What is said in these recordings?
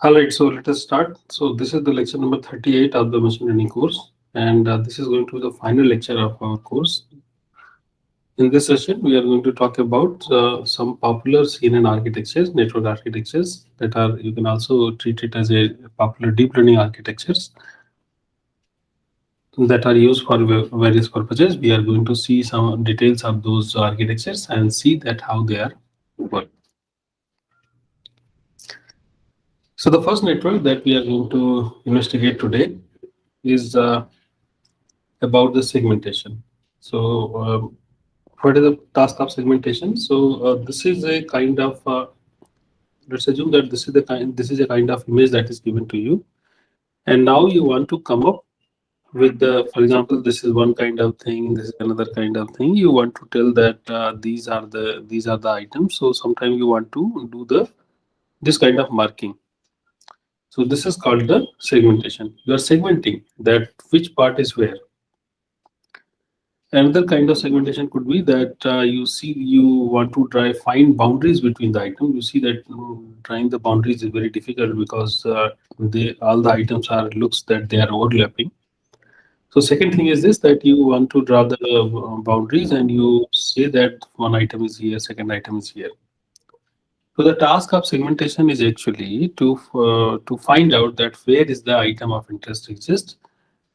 All right, so let us start. So this is the lecture number 38 of the machine learning course, and this is going to be the final lecture of our course. In this session, we are going to talk about some popular CNN architectures, network architectures that are, you can also treat it as a popular deep learning architectures that are used for various purposes. We are going to see some details of those architectures and see that how they are work. So the first network that we are going to investigate today is about the segmentation. So, what is the task of segmentation? So, this is a kind of let's assume that this is a kind of image that is given to you, and now you want to come up with the, for example, this is one kind of thing, this is another kind of thing. You want to tell that these are the items. So, sometimes you want to do the this kind of marking. So, this is called the segmentation. You are segmenting that which part is where. Another kind of segmentation could be that you want to try find boundaries between the items. You see that drawing the boundaries is very difficult because they all the items are looks that they are overlapping. So second thing is this, that you want to draw the boundaries and you say that one item is here, second item is here. So the task of segmentation is actually to find out that where is the item of interest exists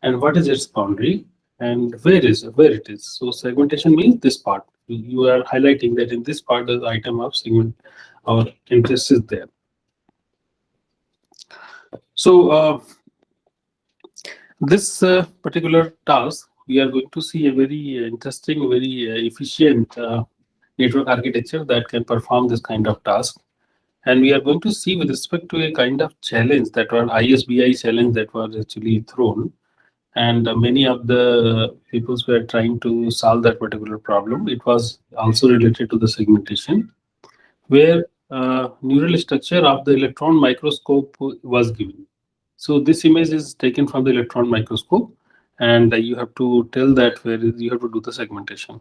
and what is its boundary and where it is. So segmentation means this part. You are highlighting that in this part the item of segment or interest is there. So this particular task, we are going to see a very interesting, very efficient network architecture that can perform this kind of task. And we are going to see with respect to a kind of challenge that was ISBI challenge that was actually thrown, and many of the peoples were trying to solve that particular problem. It was also related to the segmentation, where neural structure of the electron microscope was given. So this image is taken from the electron microscope, and you have to tell that where you have to do the segmentation.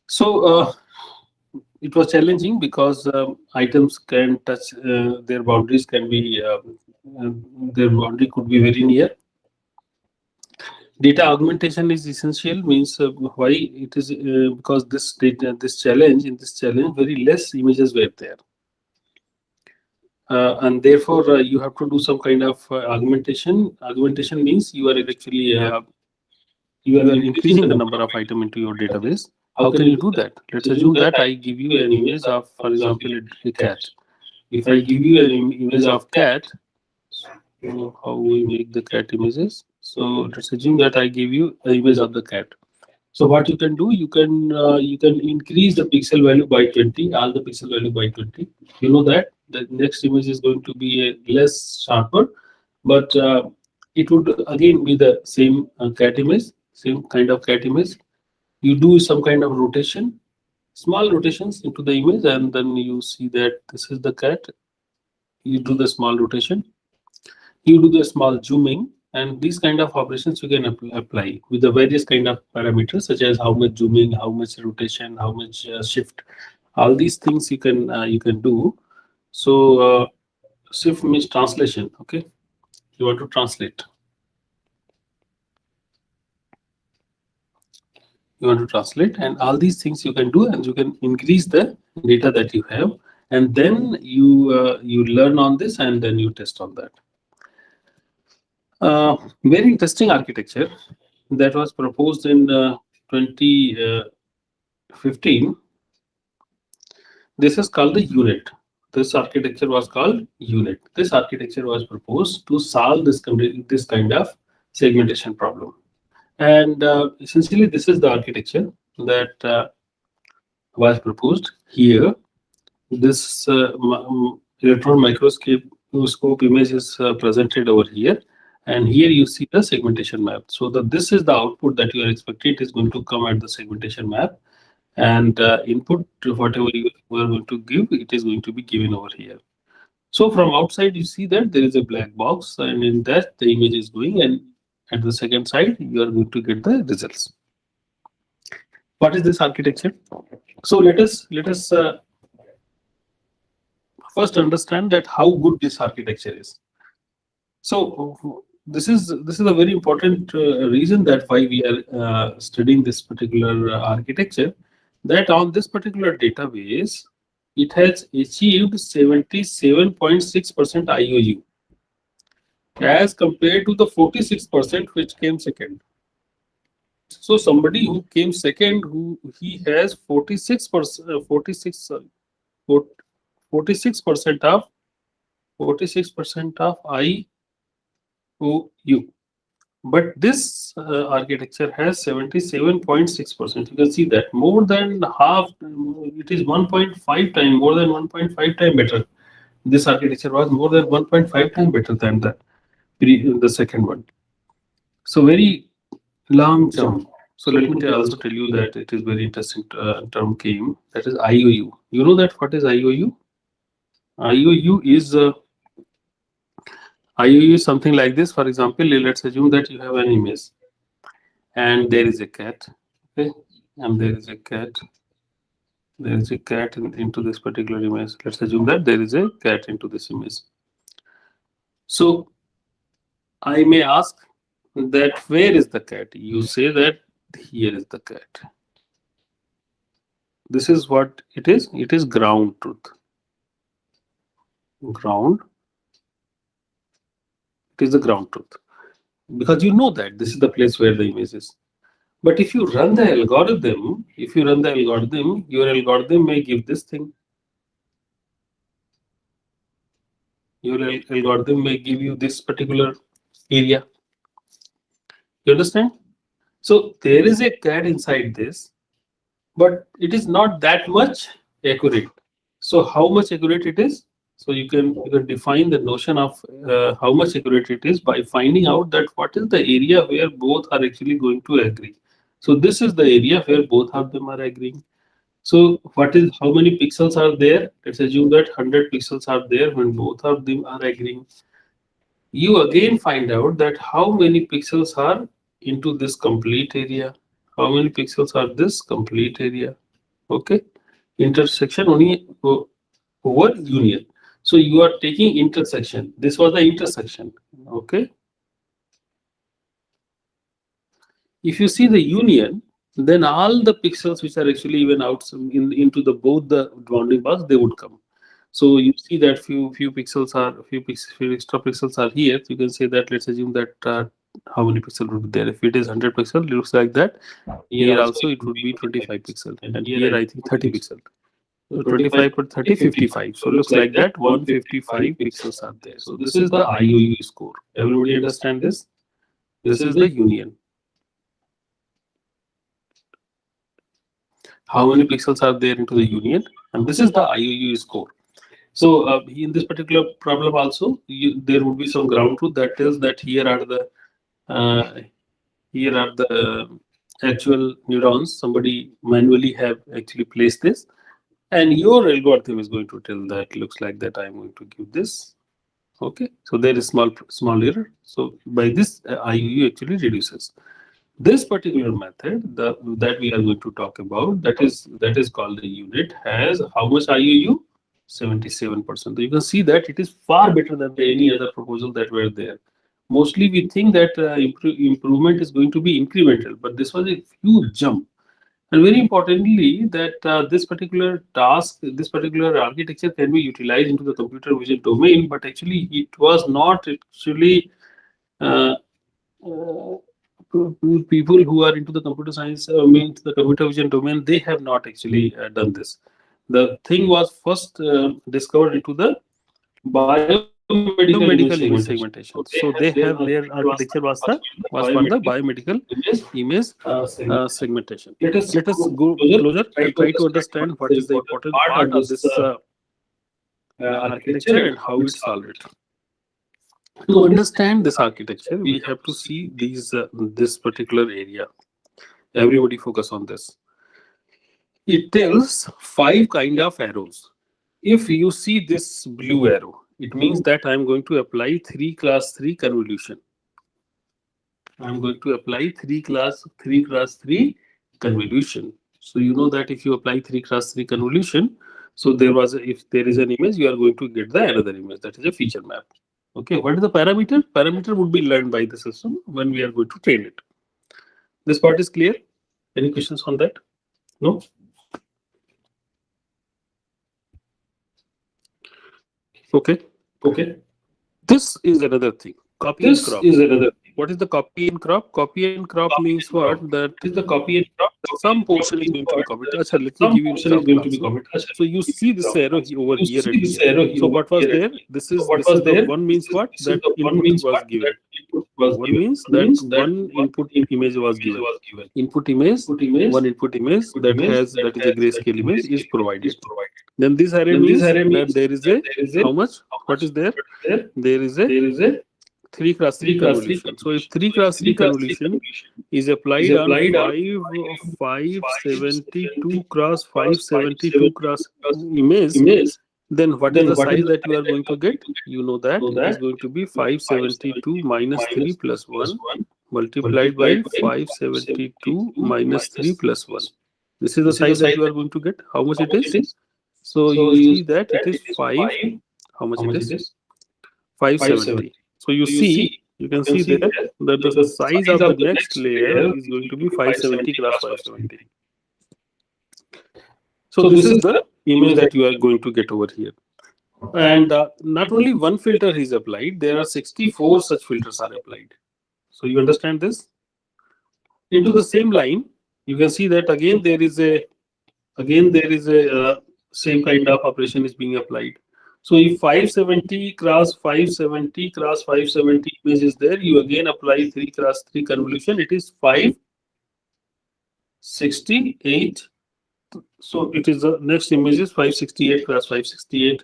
So it was challenging because items can touch their boundaries can be uh, their boundary could be very near. Data augmentation is essential, means why it is because this challenge very less images were there, and therefore you have to do some kind of augmentation means you are increasing the number of item into your database. How can you do that? Let's assume that I give you an image of, for example, a cat. If I give you an image of cat, so how we make the cat images? So let's assume that I give you an image of the cat. So what you can do, you can increase the pixel value by 20, all the pixel value by 20. You know that the next image is going to be a less sharper, but it would again be the same cat image, same kind of cat image. You do some kind of rotation, small rotations into the image, and then you see that this is the cat. You do the small rotation, you do the small zooming, and these kind of operations you can apply with the various kind of parameters such as how much zooming, how much rotation, how much shift. All these things you can do. So shift means translation. Okay, you want to translate. You want to translate, and all these things you can do, and you can increase the data that you have, and then you learn on this, and then you test on that. Very interesting architecture that was proposed in 2015. This is called the UNIT. This architecture was called UNIT. This architecture was proposed to solve this kind of segmentation problem. And essentially, this is the architecture that was proposed here. This electron microscope image is presented over here, and here you see the segmentation map. So this is the output that you are expecting. It is going to come at the segmentation map, and input whatever you are going to give, it is going to be given over here. So from outside, you see that there is a black box, and in that the image is going, and at the second side, you are going to get the results. What is this architecture? So let us first understand that how good this architecture is. So this is a very important reason that why we are studying this particular architecture. That on this particular database, it has achieved 77.6% IOU as compared to the 46% which came second. So somebody who came second, who he has 46%, 46% of 46% of IOU. But this architecture has 77.6%. You can see that more than half, it is 1.5 times, more than 1.5 times better. This architecture was more than 1.5 times better than the second one. So very long jump. So let me also tell you that it is very interesting term came, that is IOU. You know that what is IOU? IOU is IOU is something like this. For example, let's assume that you have an image and there is a cat. Okay, and there is a cat. There is a cat into this particular image. Let's assume that there is a cat into this image. So I may ask that where is the cat? You say that here is the cat. This is what it is. It is ground truth. Ground. It is the ground truth. Because you know that this is the place where the image is. But if you run the algorithm, your algorithm may give this thing. Your algorithm may give you this particular area. You understand? So there is a cat inside this, but it is not that much accurate. So how much accurate it is? So you can define the notion of how much accurate it is by finding out that what is the area where both are actually going to agree. So this is the area where both of them are agreeing. So what is, how many pixels are there? Let's assume that 100 pixels are there when both of them are agreeing. You again find out that how many pixels are into this complete area. How many pixels are this complete area? Okay, intersection only over union. So you are taking intersection. This was the intersection. Okay. If you see the union, then all the pixels which are actually even out into the both the bounding box, they would come. So you see that few pixels are few extra pixels are here. You can say that, let's assume that how many pixels would be there. If it is 100 pixel, it looks like that. Here also it would be 25 pixel, and here I think 30 pixel. So 25 per 30, 55. So looks like that 155 pixels are there. So this is the IOU score. Everybody understand this? This is the union. How many pixels are there into the union? And this is the IOU score. So in this particular problem also, there would be some ground truth that tells that here are the actual neurons. Somebody manually have actually placed this, and your algorithm is going to tell that looks like that I'm going to give this. Okay, so there is small error. So by this IOU actually reduces. This particular method that we are going to talk about, that is called the unit, has how much IOU? 77%. So you can see that it is far better than any other proposal that were there. Mostly we think that improvement is going to be incremental, but this was a huge jump. And very importantly, that this particular task, this particular architecture can be utilized into the computer vision domain, but actually it was not actually uh, uh, people who are into the computer science, means the computer vision domain, they have not actually done this. The thing was first discovered into the biomedical image segmentation. So they have their architecture was for the biomedical image segmentation. Let us go closer and try to understand what is the important part of this architecture and how it solved it. To understand this architecture, we have to see this particular area. Everybody focus on this. It tells 5 kind of arrows. If you see this blue arrow, it means that I'm going to apply 3 class 3 convolution. I'm going to apply 3 class 3 convolution. So you know that if you apply 3 class 3 convolution, So if there is an image, you are going to get the another image. That is a feature map. Okay, what is the parameter? Parameter would be learned by the system when we are going to train it. This part is clear? Any questions on that? No? Okay. Okay. This is another thing. Copy and crop. What is the copy and crop? Copy and crop means what? That is the copy and crop. Some portion is going to be copied. Achha, let me give you an example. So you see this arrow over here and here. So what was there? This is the one means what? That input was given. One means that one input image was given. Input image, one input image that is a grayscale image is provided. Then this array means that there is a how much? What is there? There is a 3x3 convolution. So if 3x3 convolution is applied on 572 cross 572 cross image, then what is the size that you are going to get? You know that it is going to be 572 minus 3 plus 1 multiplied by 572 minus 3 plus 1. This is the size that you are going to get. How much it is? So you see that it is 5. How much it is? 570. So you can see there that the size of the next layer is going to be 570 cross 570. So this is the image that you are going to get over here. And not only one filter is applied, there are 64 such filters are applied. So you understand this? Into the same line, you can see that again there is a same kind of operation is being applied. So if 570 cross 570 cross 570 image is there, you again apply 3 cross 3 convolution. It is 568. So it is the next image is 568 cross 568.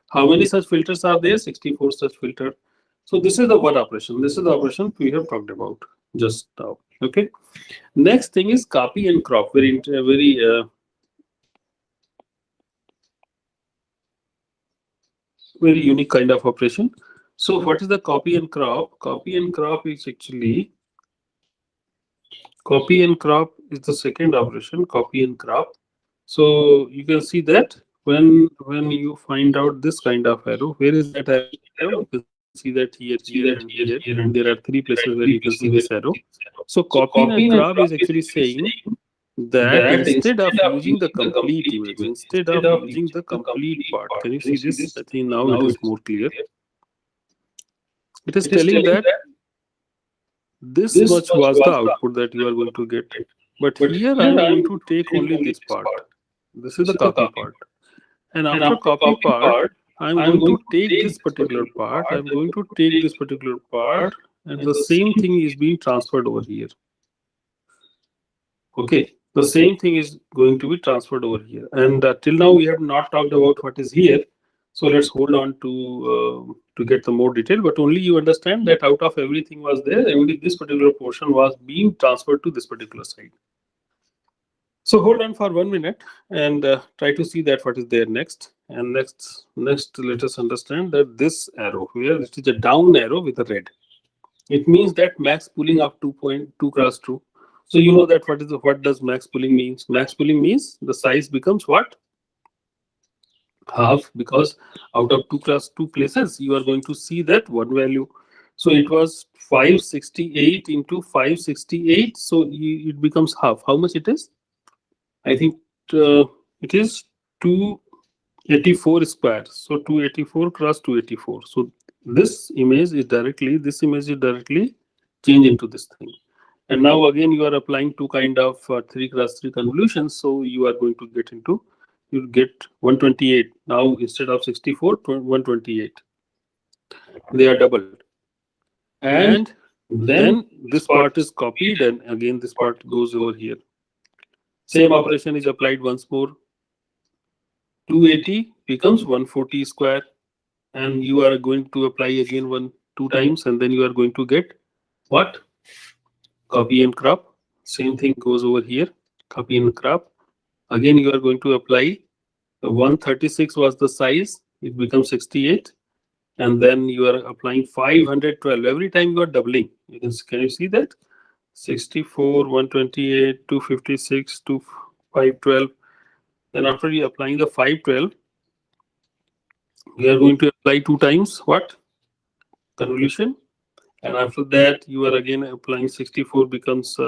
How many such filters are there? 64 such filter. So this is the one operation. This is the operation we have talked about just now. Okay. Next thing is copy and crop. Very unique kind of operation. So what is the copy and crop? Copy and crop is actually the second operation, copy and crop. So you can see that when you find out this kind of arrow, where is that arrow? You can see that here and here. There are 3 places where you can see this arrow. So copy and crop is actually saying that instead of using the complete image, instead of using the complete part, can you see this? I think now it is more clear. It is telling that this much was the output that you are going to get. But here I am going to take only this part. This is the copy part. And after copy part, I am going to take this particular part. I am going to take this particular part, and the same thing is being transferred over here. Okay. The same thing is going to be transferred over here. And till now we have not talked about what is here. So let's hold on to get the more detail. But only you understand that out of everything was there, only this particular portion was being transferred to this particular side. So hold on for 1 minute and try to see that what is there next. And next let us understand that this arrow here, it is a down arrow with a red. It means that max pooling of 2.2 cross 2. So you know that what does max pooling means? Max pooling means the size becomes what? Half, because out of 2 cross 2 places, you are going to see that one value. So it was 568 into 568. So it becomes half. How much it is? I think it is 284 square. So 284 cross 284. So this image is directly changed into this thing. And now again you are applying 2 kind of 3 cross 3 convolutions. So you are going to get 128. Now instead of 64, 128. They are doubled. And then this part is copied, and again this part goes over here. Same operation is applied once more. 280 becomes 140 square, and you are going to apply again 2 times, and then you are going to get what? Copy and crop. Same thing goes over here. Copy and crop. Again you are going to apply. 136 was the size. It becomes 68, and then you are applying 512. Every time you are doubling. Can you see that? 64, 128, 256, 512. Then after you applying the 512, you are going to apply 2 times what? Convolution. And after that, you are again applying 64 becomes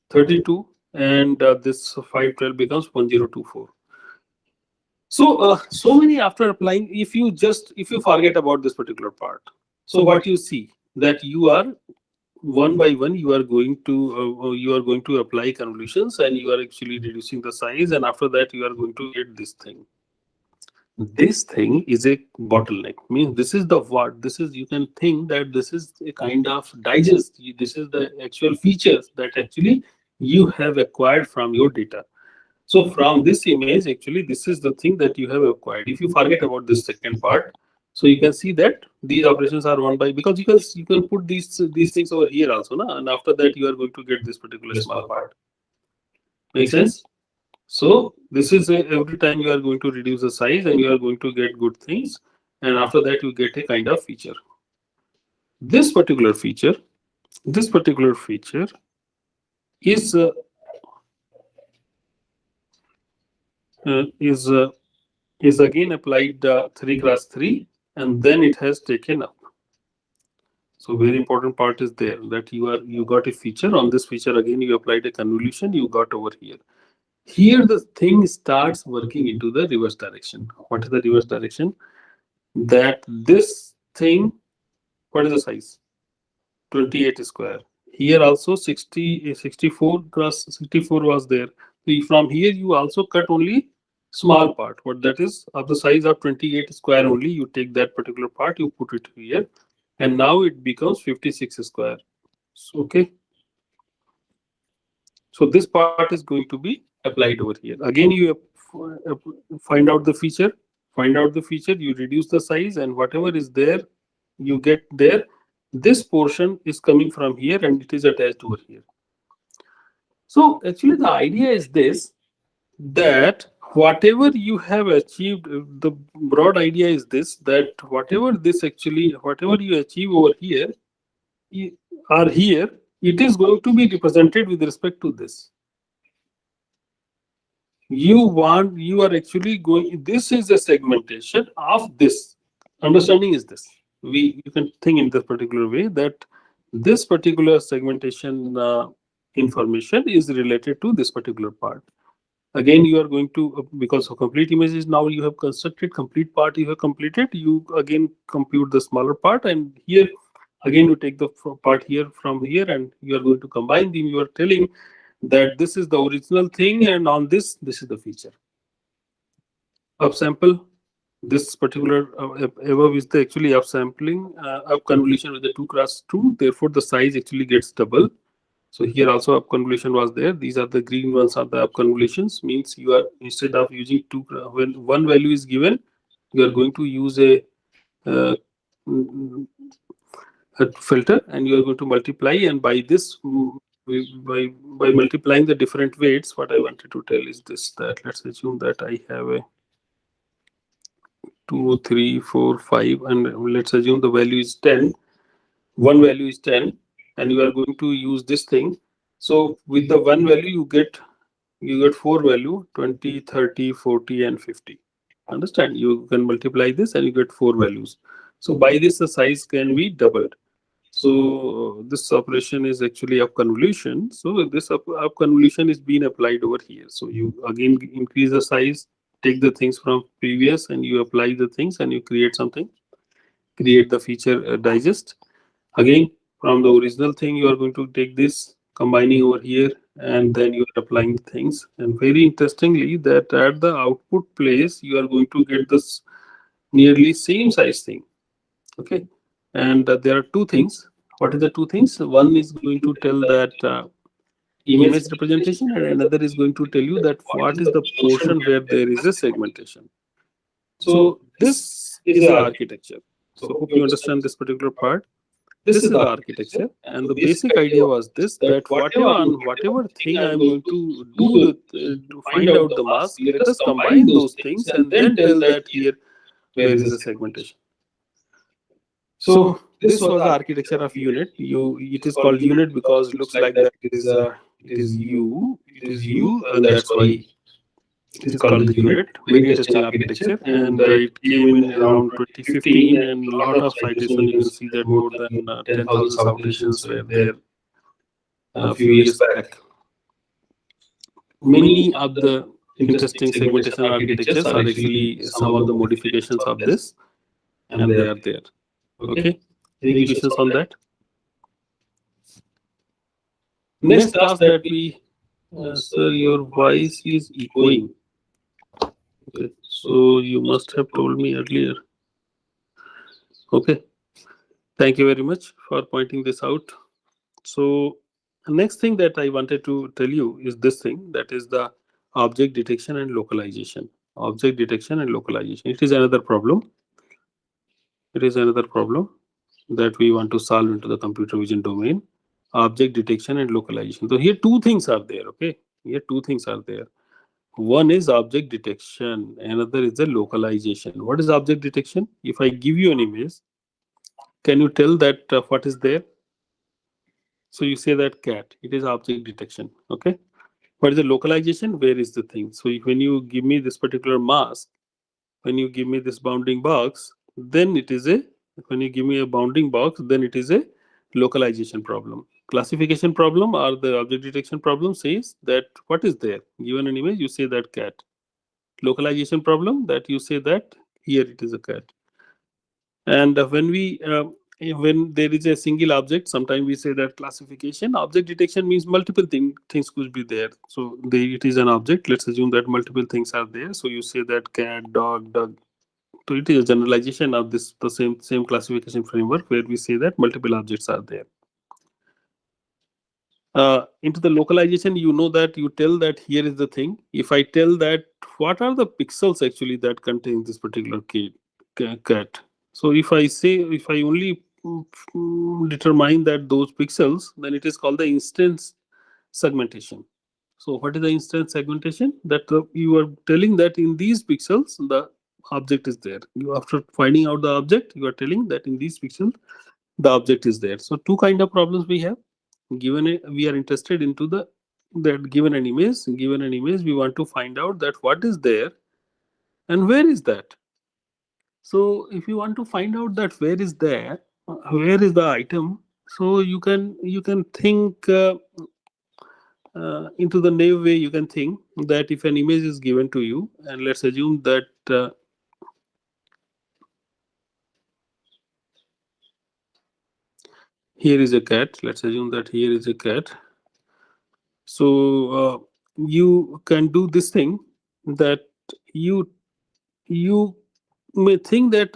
32, and this 512 becomes 1024. So, so many after applying, if you forget about this particular part, so what you see that you are one by one you are going to apply convolutions, and you are actually reducing the size, and after that you are going to get this thing. This thing is a bottleneck. Means this is the what this is. You can think that this is a kind of digest. This is the actual features that actually you have acquired from your data. So from this image, actually, this is the thing that you have acquired. If you forget about this second part, so you can see that these operations are one by, because you can put these things over here also, na? And after that you are going to get this particular small part. Make sense? So this is every time you are going to reduce the size and you are going to get good things, and after that you get a kind of feature. This particular feature, this particular feature is uh, is uh, is again applied 3 cross 3, and then it has taken up. So very important part is there that you got a feature. On this feature again you applied a convolution, you got over here. Here the thing starts working into the reverse direction. What is the reverse direction? That this thing, what is the size? 28 square. Here also 64 cross 64 was there. So from here you also cut only small part. What that is of the size of 28 square only. You take that particular part, you put it here, and now it becomes 56 square. So, okay. So this part is going to be applied over here. Again, you find out the feature. Find out the feature. You reduce the size, and whatever is there, you get there. This portion is coming from here, and it is attached over here. So actually, the idea is this, that whatever you have achieved, the broad idea is this, that whatever you achieve over here or here, it is going to be represented with respect to this. You are actually going, this is a segmentation of this. Understanding is this. You can think in this particular way, that this particular segmentation information is related to this particular part. Again, you are going to, because of complete images, now you have constructed complete part, you have completed, you again compute the smaller part, and here again you take the part here from here, and you are going to combine them. You are telling that this is the original thing, and on this is the feature. Upsample, this particular above is the actually upsampling, up convolution with the 2 cross 2, therefore the size actually gets double. So here also up convolution was there. These are the green ones are the up convolutions, means you are, instead of using two, when one value is given, you are going to use a filter, and you are going to multiply, and by this by multiplying the different weights, what I wanted to tell is this, that let's assume that I have a 2, 3, 4, 5, and let's assume the value is 10. One value is 10, and you are going to use this thing. So with the one value you get 4 value, 20, 30, 40, and 50. Understand? You can multiply this and you get 4 values. So by this the size can be doubled. So this operation is actually up convolution. So this up convolution is being applied over here. So you again increase the size, take the things from previous, and you apply the things, and you create something, create the feature digest. Again, from the original thing, you are going to take this, combining over here, and then you are applying things. And very interestingly, that at the output place, you are going to get this nearly same size thing. Okay. And there are two things. What is the two things? One is going to tell that image representation, and another is going to tell you that what is the portion where there is a segmentation. So this is the architecture. So hope you understand this particular part. This is the architecture, and the basic idea was this, that whatever thing I'm going to do to find out the mask, let us combine those things and then tell that here where is the segmentation. So this was the architecture of unit. It is called unit because it looks like that it is U, and that's why It is called the URET, variant testing architecture, and it came in around 2015. And a lot of citation, you can see that more than 10,000 citations were there a few years back. Many of the interesting segmentation architectures are actually some of the modifications of this, and they are there. Okay, any questions on that? Next task that we, sir, your voice is echoing. Okay, so you must have told me earlier. Okay, thank you very much for pointing this out. So the next thing that I wanted to tell you is this thing, that is the object detection and localization. Object detection and localization. It is another problem. It is another problem that we want to solve into the computer vision domain. Object detection and localization. So here two things are there. Okay, here two things are there. One is object detection, another is the localization. What is object detection? If I give you an image, can you tell that what is there? So you say that cat, it is object detection. Okay. What is the localization? Where is the thing? So when you give me this particular mask, when you give me this bounding box, then it is a, when you give me a bounding box, then it is a localization problem. Classification problem or the object detection problem says that what is there? Given an image, you say that cat. Localization problem, that you say that here it is a cat. And when there is a single object, sometimes we say that classification. Object detection means multiple things could be there. So it is an object. Let's assume that multiple things are there. So you say that cat, dog, dog. So it is a generalization of this, the same classification framework, where we say that multiple objects are there. Into the localization, you know that you tell that here is the thing. If I tell that what are the pixels actually that contain this particular cat. So if I say, if I only determine that those pixels, then it is called the instance segmentation. So what is the instance segmentation? That you are telling that in these pixels the object is there. You, after finding out the object, you are telling that in these pixels the object is there. So two kind of problems we have. Given we are interested into the, that given an image, we want to find out that what is there and where is that. So if you want to find out that where is there, where is the item, so you can think into the naive way. You can think that if an image is given to you, and let's assume that here is a cat. Let's assume that here is a cat. So you can do this thing, that you may think that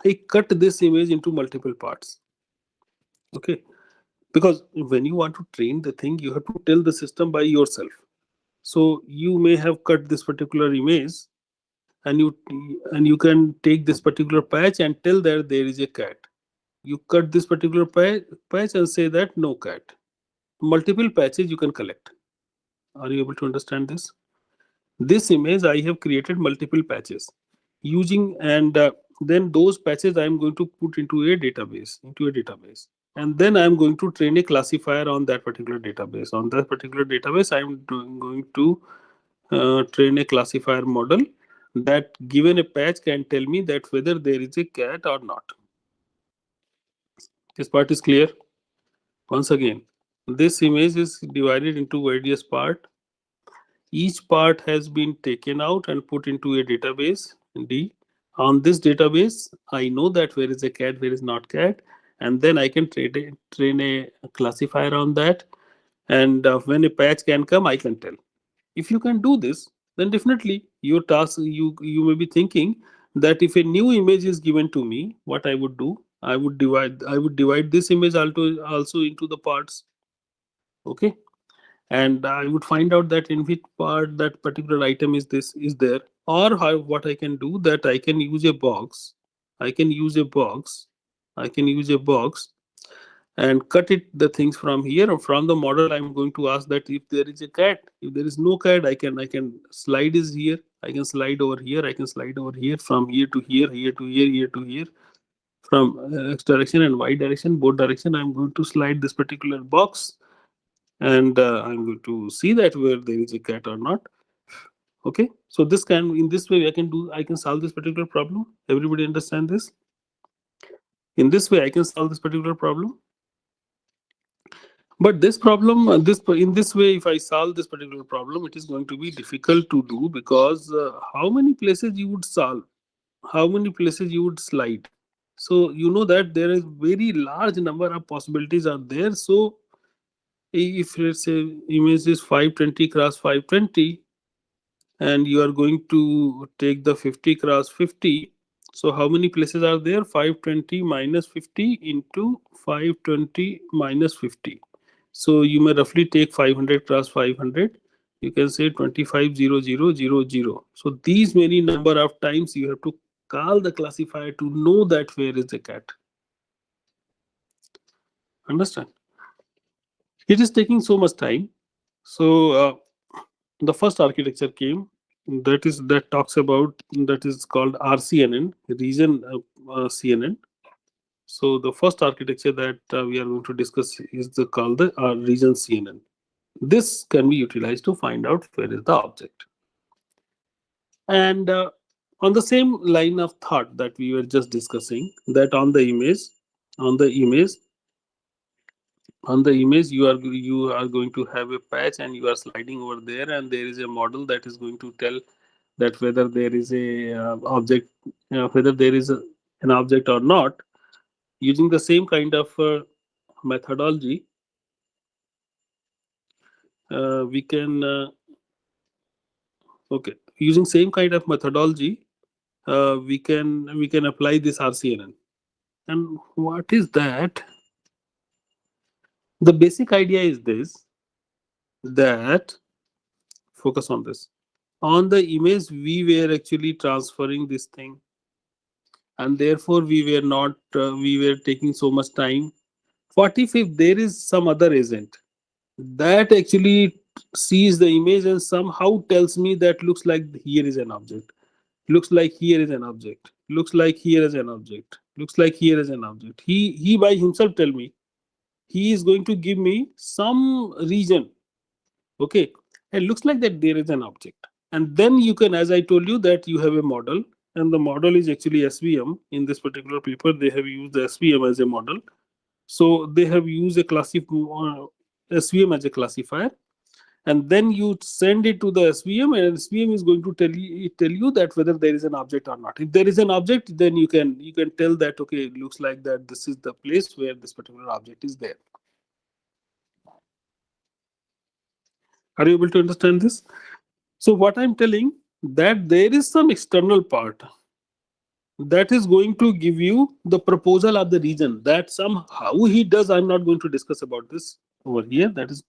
I cut this image into multiple parts. Okay, because when you want to train the thing, you have to tell the system by yourself. So you may have cut this particular image, and you can take this particular patch and tell that there is a cat. You cut this particular patch and say that no cat. Multiple patches you can collect. Are you able to understand this? This image I have created multiple patches using, and then those patches I am going to put into a database, and then I am going to train a classifier on that particular database. On that particular database, I am going to train a classifier model that, given a patch, can tell me that whether there is a cat or not. This part is clear. Once again, this image is divided into various parts. Each part has been taken out and put into a database D. On this database, I know that where is a cat, where is not cat, and then I can train a classifier on that. And when a patch can come, I can tell. If you can do this, then definitely your task, you may be thinking that if a new image is given to me, what I would do, I would divide this image also into the parts. Okay, and I would find out that in which part that particular item is there. Or what I can do, that I can use a box. I can use a box and cut it the things from here, or from the model. I'm going to ask that if there is a cat. If there is no cat, I can slide is here. I can slide over here. I can slide over here, from here to here, here to here, here to here. From X direction and Y direction, both direction, I'm going to slide this particular box, and I'm going to see that where there is a cat or not. Okay, so this can, in this way I can solve this particular problem. Everybody understand this? In this way I can solve this particular problem. But this problem, in this way, if I solve this particular problem, it is going to be difficult to do, because how many places you would solve, how many places you would slide. So you know that there is very large number of possibilities are there. So if let's say image is 520 cross 520, and you are going to take the 50 cross 50, so how many places are there? 520 minus 50 into 520 minus 50. So you may roughly take 500 cross 500. You can say 25,0,0,0,0. So these many number of times you have to call the classifier to know that where is the cat. Understand? It is taking so much time. So the first architecture came, that talks about, that is called RCNN, region CNN. So the first architecture that we are going to discuss is called the region CNN. This can be utilized to find out where is the object. And on the same line of thought that we were just discussing, that on the image, on the image on the image you are going to have a patch, and you are sliding over there, and there is a model that is going to tell that whether there is a object, whether there is an object or not. Using the same kind of methodology, we can okay, using same kind of methodology, we can apply this RCNN. And what is that? The basic idea is this, that focus on this. On the image, we were actually transferring this thing, and therefore we were not we were taking so much time. What if there is some other agent that actually sees the image and somehow tells me that looks like here is an object, looks like here is an object, looks like here is an object, looks like here is an object. He by himself tell me, he is going to give me some region. Okay, it looks like that there is an object, and then you can, as I told you, that you have a model, and the model is actually SVM. In this particular paper they have used the SVM as a model. So they have used a SVM as a classifier, and then you send it to the SVM, and SVM is going to tell you that whether there is an object or not. If there is an object, then you can tell that, okay, it looks like that this is the place where this particular object is there. Are you able to understand this? So what I'm telling, that there is some external part that is going to give you the proposal of the region. That somehow he does, I'm not going to discuss about this over here. That is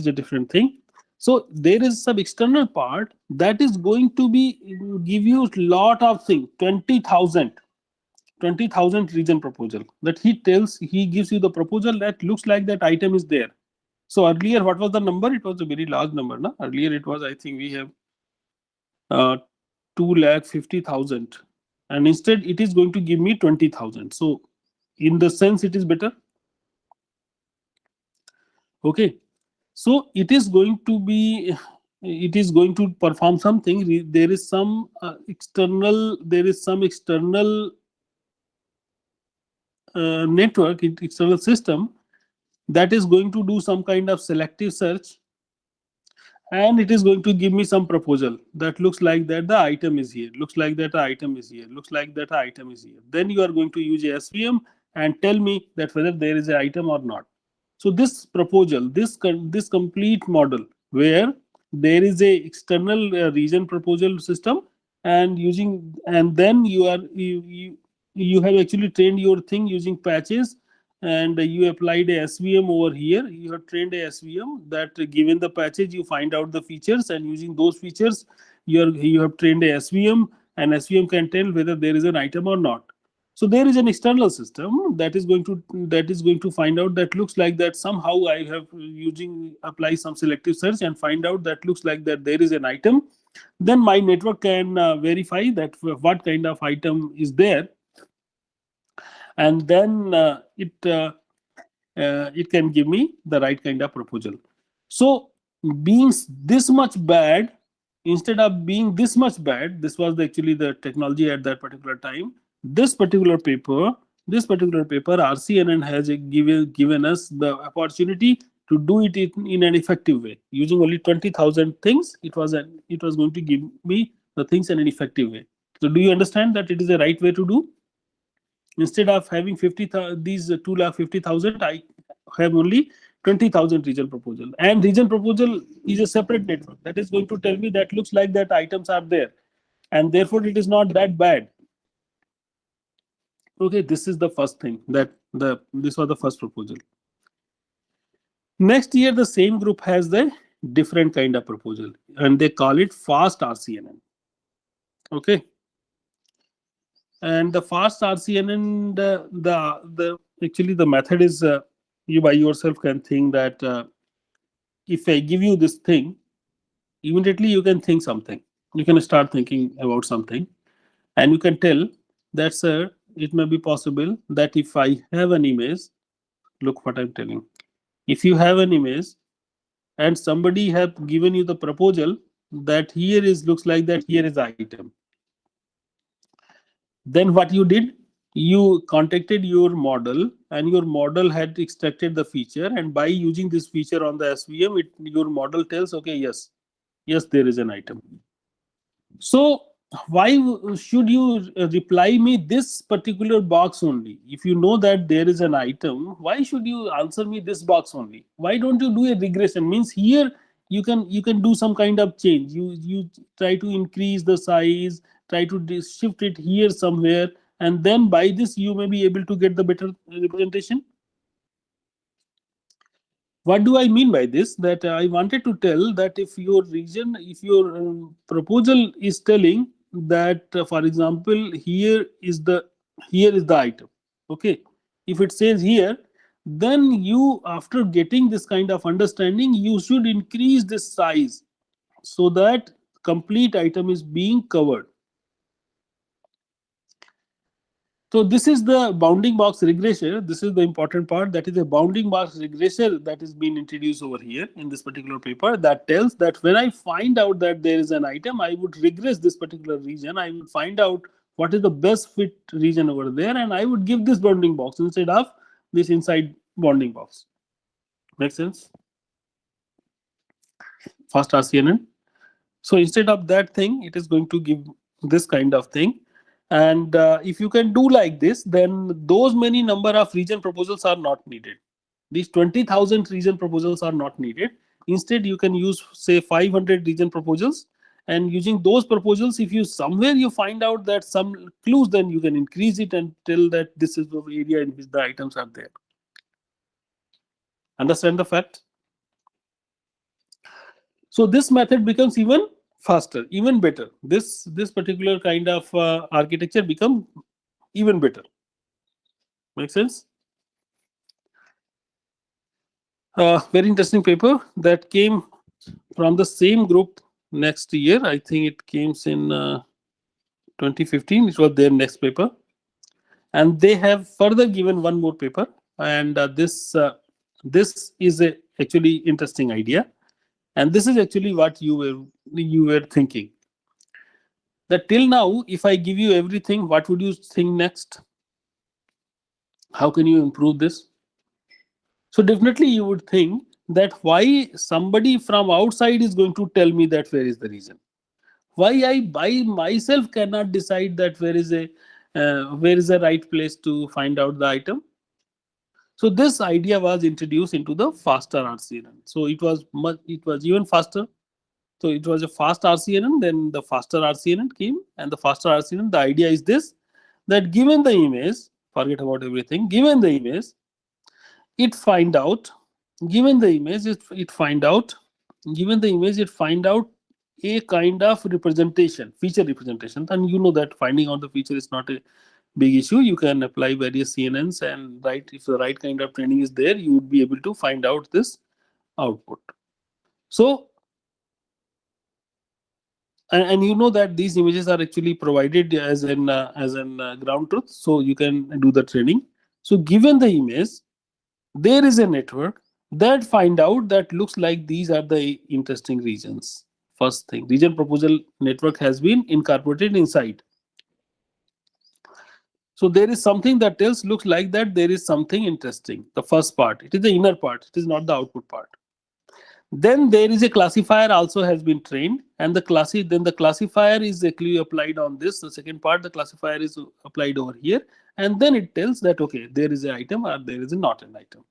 a different thing. So there is some external part that is going to be give you lot of things, 20,000 region proposal, that he gives you the proposal that looks like that item is there. So earlier, what was the number? It was a very large number. No? Earlier it was, I think we have 2,50,000, and instead it is going to give me 20,000. So in the sense it is better. Okay, so it is going to be, it is going to perform something. There is some external network, external system, that is going to do some kind of selective search, and it is going to give me some proposal that looks like that the item is here, looks like that the item is here, looks like that the item is here. Then you are going to use a SVM and tell me that whether there is an item or not. So this proposal, this complete model, where there is a external region proposal system, and then you have actually trained your thing using patches, and you applied a SVM over here. You have trained a SVM that given the patches you find out the features, and using those features you have trained a SVM, and SVM can tell whether there is an item or not. So there is an external system that is going to find out that looks like that somehow I have apply some selective search and find out that looks like that there is an item. Then my network can verify that what kind of item is there, and then it can give me the right kind of proposal. So being this much bad instead of being this much bad, this was actually the technology at that particular time. This particular paper, RCNN has given us the opportunity to do it in an effective way. Using only 20,000 things, it was going to give me the things in an effective way. So do you understand that it is the right way to do? Instead of having 50,000, these 2,50,000, I have only 20,000 region proposal. And region proposal is a separate network that is going to tell me that looks like that items are there, and therefore it is not that bad. Okay, this is the first thing, that this was the first proposal. Next year, the same group has the different kind of proposal, and they call it fast RCNN. Okay, and the fast RCNN, the actually the method is, you by yourself can think that if I give you this thing, immediately you can think something. You can start thinking about something, and you can tell that, sir, it may be possible that if I have an image, look what I'm telling. If you have an image and somebody have given you the proposal that here is looks like that here is the item, then what you did, you contacted your model, and your model had extracted the feature, and by using this feature on the SVM, your model tells, okay, yes, there is an item. So why should you reply me this particular box only? If you know that there is an item, why should you answer me this box only? Why don't you do a regression? Means here you can do some kind of change. You try to increase the size, try to shift it here somewhere, and then by this you may be able to get the better representation. What do I mean by this? That I wanted to tell that if your region, if your proposal is telling that, for example, here is the item. Okay, if it says here, then you, after getting this kind of understanding, you should increase this size so that complete item is being covered. So this is the bounding box regressor. This is the important part. That is a bounding box regressor that is being introduced over here in this particular paper, that tells that when I find out that there is an item, I would regress this particular region. I would find out what is the best fit region over there, and I would give this bounding box instead of this inside bounding box. Make sense? Fast RCNN. So instead of that thing, it is going to give this kind of thing. And if you can do like this, then those many number of region proposals are not needed. These 20,000 region proposals are not needed. Instead, you can use, say, 500 region proposals, and using those proposals, if you somewhere you find out that some clues, then you can increase it and tell that this is the area in which the items are there. Understand the fact? So this method becomes even faster, even better. This particular kind of architecture becomes even better. Make sense? Very interesting paper that came from the same group next year. I think it came in 2015. It was their next paper, and they have further given one more paper. And this is a actually interesting idea, and this is actually what you were thinking. That till now, if I give you everything, what would you think next? How can you improve this? So definitely you would think that why somebody from outside is going to tell me that where is the reason? Why I by myself cannot decide that where is a right place to find out the item? So this idea was introduced into the faster RCNN. So it was even faster. So it was a fast RCNN, then the faster RCNN came, and the faster RCNN, the idea is this, that given the image, forget about everything, given the image, it find out, given the image, it find out a kind of representation, feature representation. And you know that finding out the feature is not a big issue. You can apply various CNNs, and if the right kind of training is there, you would be able to find out this output. So, and you know that these images are actually provided as an ground truth, so you can do the training. So given the image, there is a network that find out that looks like these are the interesting regions. First thing, region proposal network has been incorporated inside. So there is something that tells, looks like that there is something interesting. The first part, it is the inner part, it is not the output part. Then there is a classifier also has been trained, and then the classifier is actually applied on this. The second part, the classifier is applied over here, and then it tells that okay, there is an item or there is not an item.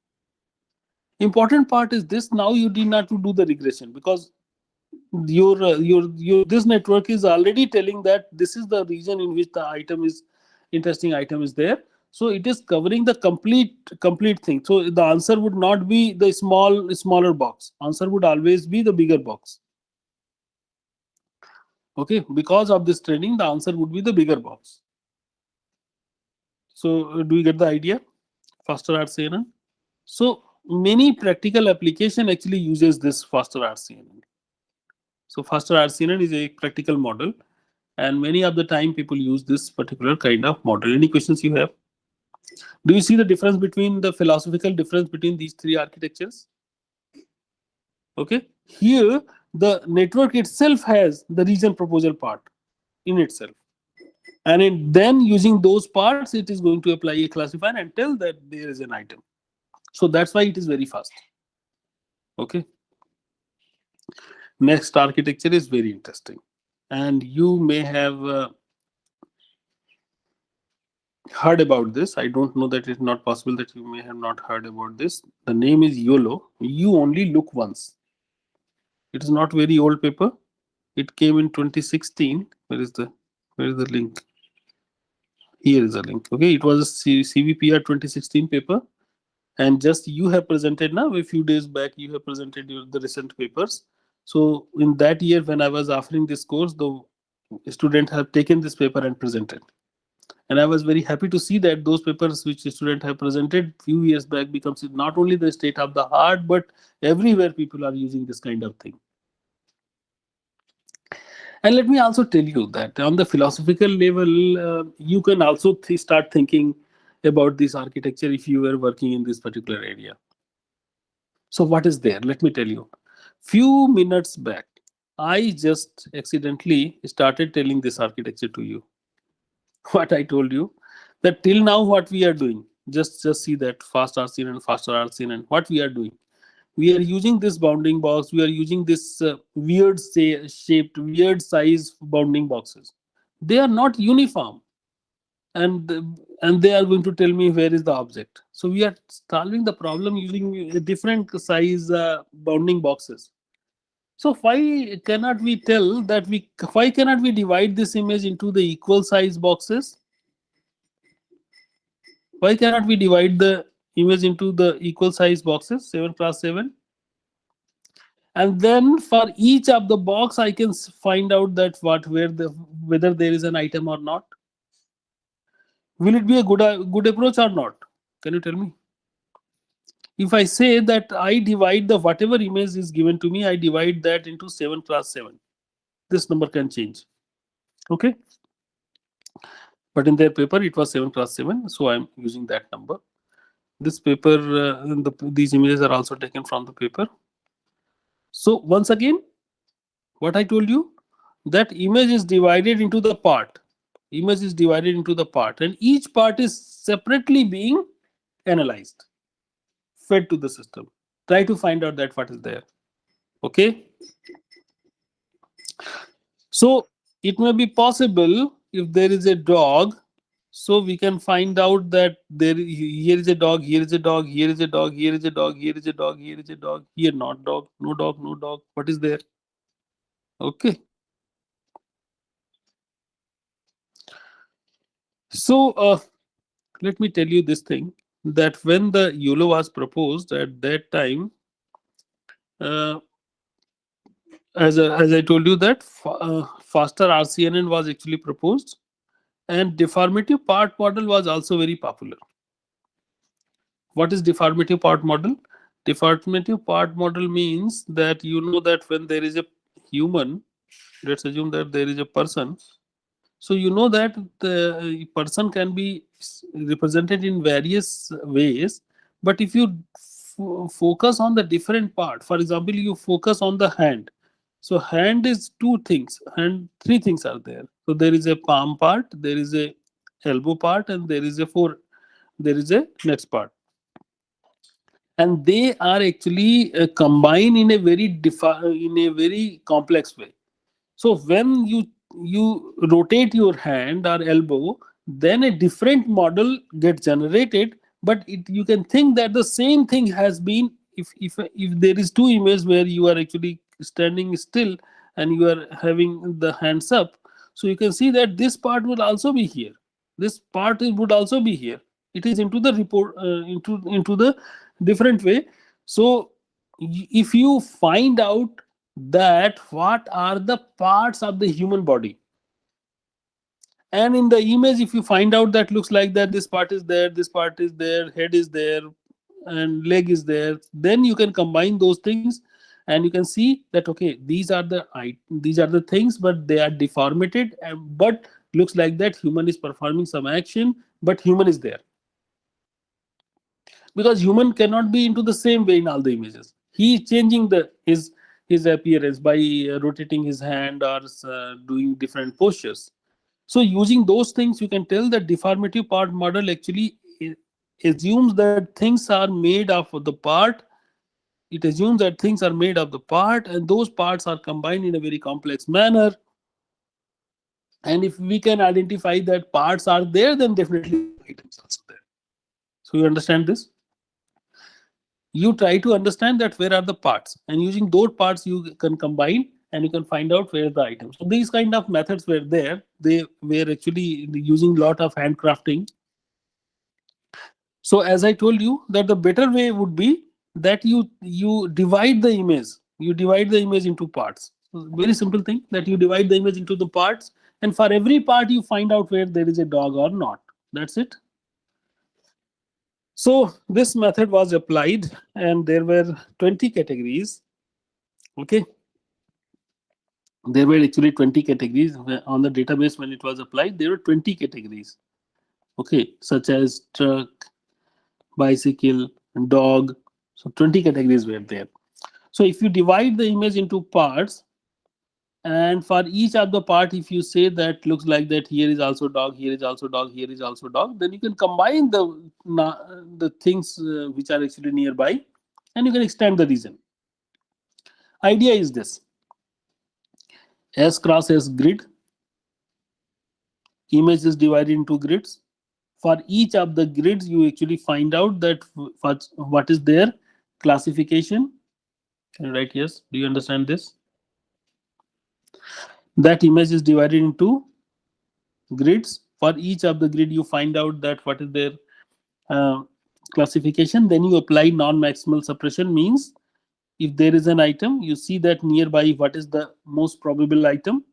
Important part is this. Now you need not to do the regression, because your this network is already telling that this is the region in which the interesting item is there. So it is covering the complete thing. So the answer would not be the smaller box. Answer would always be the bigger box. Okay, because of this training, the answer would be the bigger box. So do you get the idea? Faster RCNN. So many practical application actually uses this faster RCNN. So faster RCNN is a practical model, and many of the time people use this particular kind of model. Any questions you have? Do you see the difference between the philosophical difference between these three architectures? Okay, here the network itself has the region proposal part in itself, and then using those parts, it is going to apply a classifier and tell that there is an item. So that's why it is very fast. Okay. Next architecture is very interesting, and you may have heard about this. I don't know that it's not possible that you may have not heard about this. The name is YOLO. You only look once. It is not very old paper. It came in 2016. Where is the link? Here is the link. Okay, it was a CVPR 2016 paper, and just you have presented now a few days back. You have presented the recent papers. So in that year, when I was offering this course, the student have taken this paper and presented. And I was very happy to see that those papers which the student have presented few years back becomes not only the state of the art, but everywhere people are using this kind of thing. And let me also tell you that on the philosophical level, you can also start thinking about this architecture if you were working in this particular area. So what is there? Let me tell you. Few minutes back, I just accidentally started telling this architecture to you. What I told you, that till now what we are doing, just see that fast RCN and faster RCN, and what we are doing, we are using this bounding box, we are using this weird shaped, weird size bounding boxes. They are not uniform, and they are going to tell me where is the object. So we are solving the problem using different size bounding boxes. So why cannot we divide this image into the equal size boxes? Why cannot we divide the image into the equal size boxes, 7 cross 7? And then for each of the box, I can find out that whether there is an item or not. Will it be a good approach or not? Can you tell me? If I say that I divide the whatever image is given to me, I divide that into 7 cross 7. This number can change. Okay. But in their paper, it was 7 cross 7. So I'm using that number. This paper, these images are also taken from the paper. So once again, what I told you, that image is divided into the part. Image is divided into the part, and each part is separately being analyzed, fed to the system. Try to find out that what is there. Okay. So it may be possible if there is a dog, so we can find out that here is a dog, here is a dog, here is a dog, here is a dog, here is a dog, here is a dog, here not dog, no dog, no dog. What is there? Okay. So let me tell you this thing, that when the YOLO was proposed at that time, as I told you that faster RCNN was actually proposed, and deformative part model was also very popular. What is deformative part model? Deformative part model means that you know that when there is a human, let's assume that there is a person. So you know that the person can be represented in various ways, but if you focus on the different part, for example, you focus on the hand, So hand is two things, and three things are there. So there is a palm part, there is a elbow part, and there is a next part, and they are actually combined in a in a very complex way. So when you rotate your hand or elbow, then a different model gets generated. But you can think that the same thing has been, if there is two images where you are actually standing still and you are having the hands up, so you can see that this part would also be here. This part would also be here. It is into the report into the different way. So if you find out that what are the parts of the human body, and in the image if you find out that looks like that this part is there, this part is there, head is there, and leg is there, then you can combine those things and you can see that okay, these are the things, but they are deformated, but looks like that human is performing some action, but human is there, because human cannot be into the same way in all the images. He is changing his appearance by rotating his hand or doing different postures. So using those things, you can tell that deformative part model actually assumes that things are made of the part. It assumes that things are made of the part, and those parts are combined in a very complex manner. And if we can identify that parts are there, then definitely there are items also there. So you understand this? You try to understand that where are the parts, and using those parts you can combine and you can find out where the items. So these kind of methods were there. They were actually using lot of handcrafting. So as I told you that the better way would be that you divide the image. You divide the image into parts. So very simple thing that you divide the image into the parts, and for every part you find out where there is a dog or not. That's it. So this method was applied, and there were 20 categories. Okay, there were actually 20 categories on the database when it was applied. There were 20 categories. Okay, such as truck, bicycle, dog. So 20 categories were there. So if you divide the image into parts, and for each of the part, if you say that looks like that here is also dog, here is also dog, here is also dog, then you can combine the things which are actually nearby, and you can extend the region. Idea is this: S cross S grid. Image is divided into grids. For each of the grids, you actually find out that what is their classification. Can you write yes? Do you understand this? That image is divided into grids. For each of the grid, you find out that what is their uh, classification. Then you apply non-maximal suppression. Means if there is an item, you see that nearby what is the most probable item.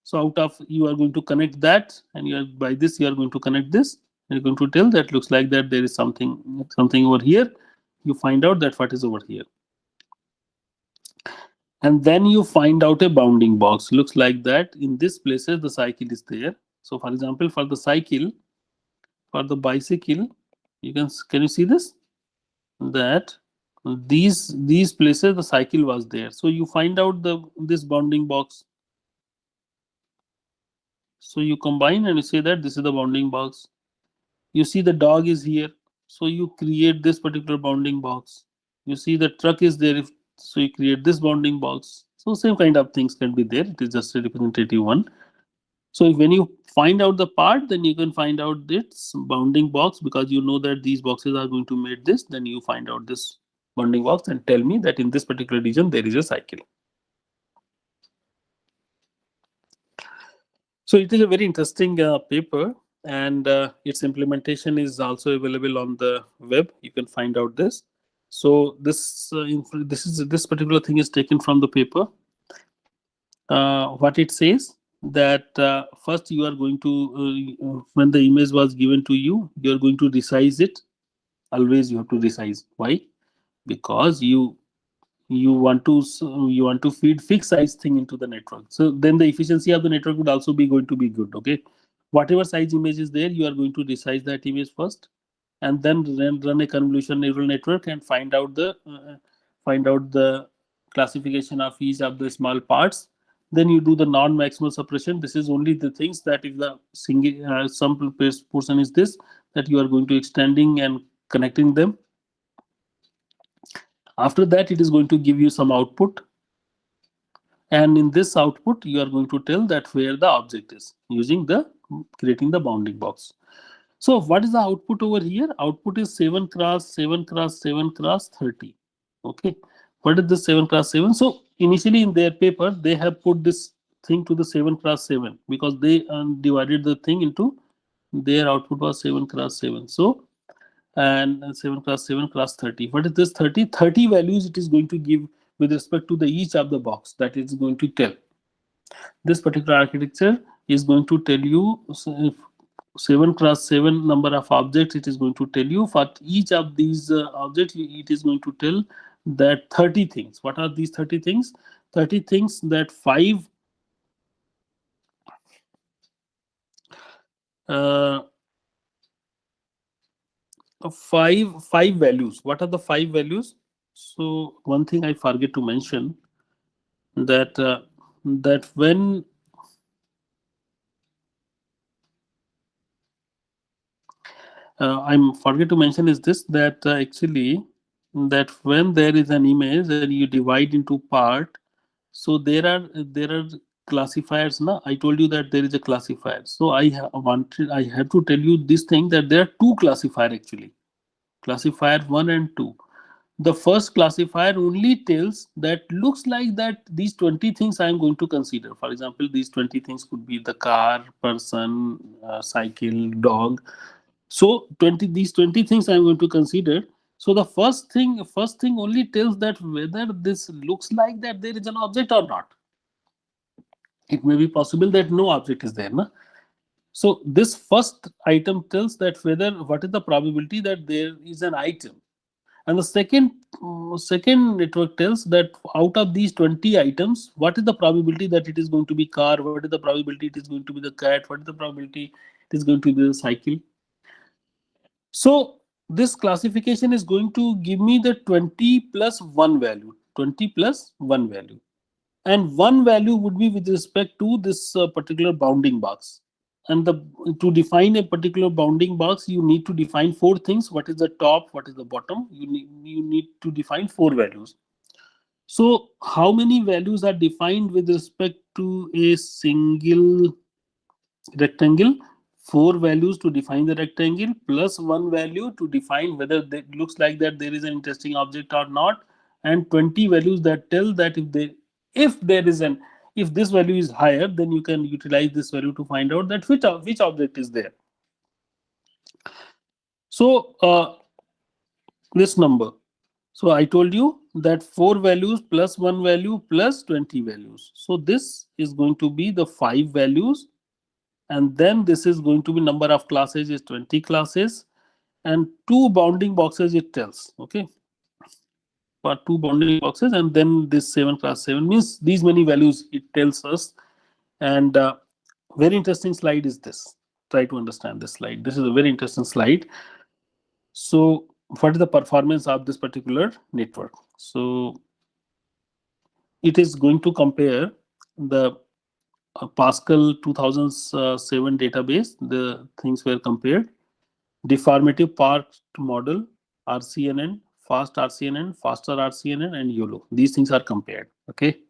So out of you are going to connect that, and you are by this you are going to connect this. And you're going to tell that looks like that there is something over here. You find out that what is over here, and then you find out a bounding box. Looks like that in this places the cycle is there. So for example, for the cycle, for the bicycle, can you see this, that these places the cycle was there. So you find out this bounding box. So you combine and you say that this is the bounding box. You see the dog is here, so you create this particular bounding box. You see the truck is there, so you create this bounding box. So same kind of things can be there. It is just a representative one. So when you find out the part, then you can find out this bounding box, because you know that these boxes are going to make this. Then you find out this bounding box and tell me that in this particular region there is a cycle. So it is a very interesting paper, and its implementation is also available on the web. You can find out this. So this particular thing is taken from the paper. What it says that first you are going to when the image was given to you, you are going to resize it. Always you have to resize. Why? Because you want to feed fixed size thing into the network, so then the efficiency of the network would also be going to be good. Okay, whatever size image is there, you are going to resize that image first, and then run a convolution neural network and find out the classification of each of the small parts. Then you do the non-maximal suppression. This is only the things that if the single some portion is this, that you are going to extending and connecting them. After that, it is going to give you some output. And in this output, you are going to tell that where the object is using the creating the bounding box. So what is the output over here? Output is 7 cross 7 cross 7 cross 30. Okay. What is this 7 cross 7? So initially in their paper, they have put this thing to the 7 cross 7 because they divided the thing into their output was 7 cross 7. So and 7 cross 7 cross 30. What is this 30? 30 values it is going to give with respect to the each of the box that is going to tell. This particular architecture is going to tell you if 7 cross 7 number of objects. It is going to tell you for each of these objects. It is going to tell that 30 things. What are these 30 things? 30 things that five values. What are the 5 values? So one thing I forget to mention that that when I'm forget to mention is this that actually that when there is an image and you divide into part, so there are classifiers. Now I told you that there is a classifier. So I have to tell you this thing that there are two classifier actually, classifier 1 and 2. The first classifier only tells that looks like that these 20 things I am going to consider. For example, these 20 things could be the car, person, cycle, dog. So 20 these 20 things I am going to consider. So the first thing only tells that whether this looks like that there is an object or not. It may be possible that no object is there. Na? So this first item tells that whether what is the probability that there is an item. And the second network tells that out of these 20 items, what is the probability that it is going to be car? What is the probability it is going to be the cat? What is the probability it is going to be the cycle? So this classification is going to give me the 20 plus 1 value. 20 plus 1 value. And one value would be with respect to this particular bounding box. And to define a particular bounding box, you need to define 4 things. What is the top? What is the bottom? You need to define 4 values. So how many values are defined with respect to a single rectangle? 4 values to define the rectangle plus 1 value to define whether it looks like that there is an interesting object or not, and 20 values that tell that if this value is higher, then you can utilize this value to find out that which object is there. So this number. So I told you that 4 values plus 1 value plus 20 values. So this is going to be the 5 values. And then this is going to be number of classes is 20 classes and 2 bounding boxes it tells. Okay. For 2 bounding boxes, and then this 7 class 7 means these many values it tells us. And very interesting slide is this. Try to understand this slide. This is a very interesting slide. So what is the performance of this particular network? So it is going to compare the Pascal 2007 database. The things were compared. Deformative part model, RCNN, fast RCNN, faster RCNN, and YOLO. These things are compared. Okay.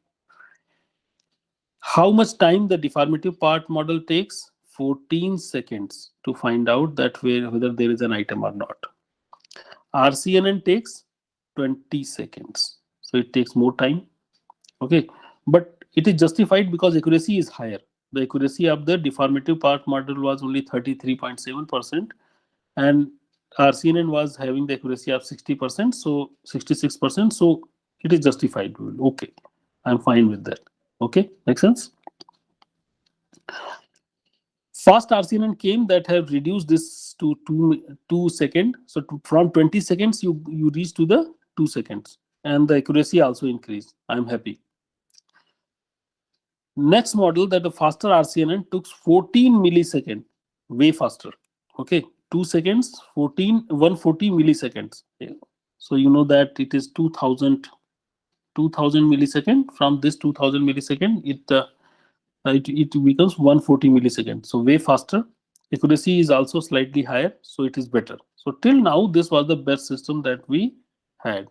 How much time the deformative part model takes? 14 seconds to find out that whether there is an item or not. RCNN takes 20 seconds. So it takes more time. Okay. But it is justified because accuracy is higher. The accuracy of the deformative part model was only 33.7%, and RCNN was having the accuracy of 60%, so 66%. So it is justified. Okay, I'm fine with that. Okay, makes sense. Fast RCNN came that have reduced this to 2 seconds. So from 20 seconds, you reach to the 2 seconds, and the accuracy also increased. I'm happy. Next model that the faster RCNN took 14 milliseconds, way faster. Okay, 2 seconds, 140 milliseconds. So you know that it is 2000 2000 millisecond. From this 2000 millisecond, it becomes 140 milliseconds. So way faster. Accuracy is also slightly higher, so it is better. So till now, this was the best system that we had.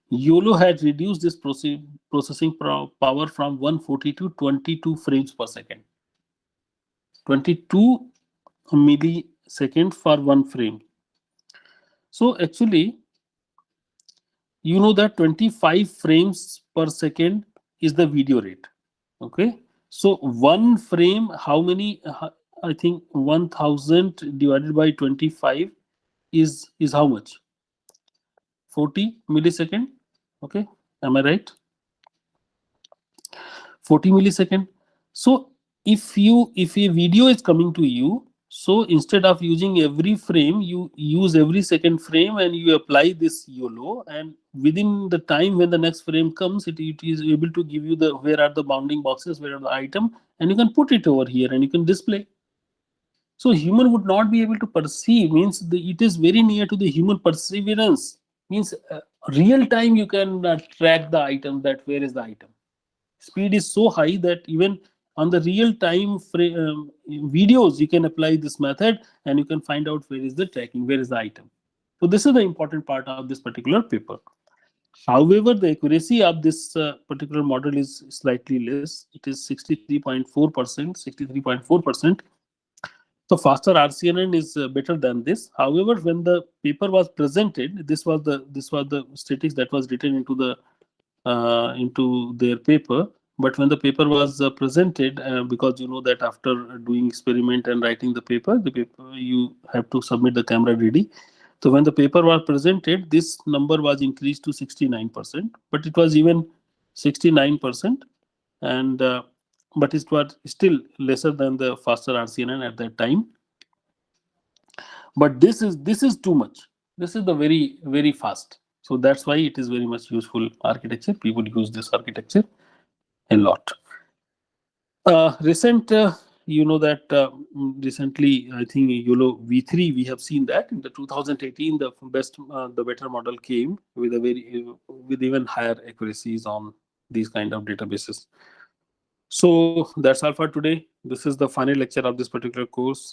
YOLO had reduced this processing power from 140 to 22 frames per second. 22 milliseconds for one frame. So actually, you know that 25 frames per second is the video rate. Okay. So one frame, how many? I think 1000 divided by 25 is how much? 40 millisecond. Okay. Am I right? 40 millisecond. So if a video is coming to you, so instead of using every frame, you use every second frame and you apply this YOLO, and within the time when the next frame comes, it is able to give you the where are the bounding boxes, where are the item, and you can put it over here and you can display. So human would not be able to perceive, means it is very near to the human perseverance, means real time you can track the item, that where is the item. Speed is so high that even on the real time videos you can apply this method and you can find out where is the tracking, where is the item. So this is the important part of this particular paper. However, the accuracy of this particular model is slightly less. It is 63.4%. 63.4%. So faster RCNN is better than this. However, when the paper was presented, this was the statistics that was written into their paper. But when the paper was presented, because you know that after doing experiment and writing the paper you have to submit the camera ready. So when the paper was presented, this number was increased to 69%, but it was even 69%, and but it was still lesser than the faster RCNN at that time. But this is too much. This is the very fast. So that's why it is very much useful architecture. People use this architecture a lot. You know that recently, I think YOLO V3, we have seen that in the 2018, the better model came with with even higher accuracies on these kind of databases. So that's all for today. This is the final lecture of this particular course.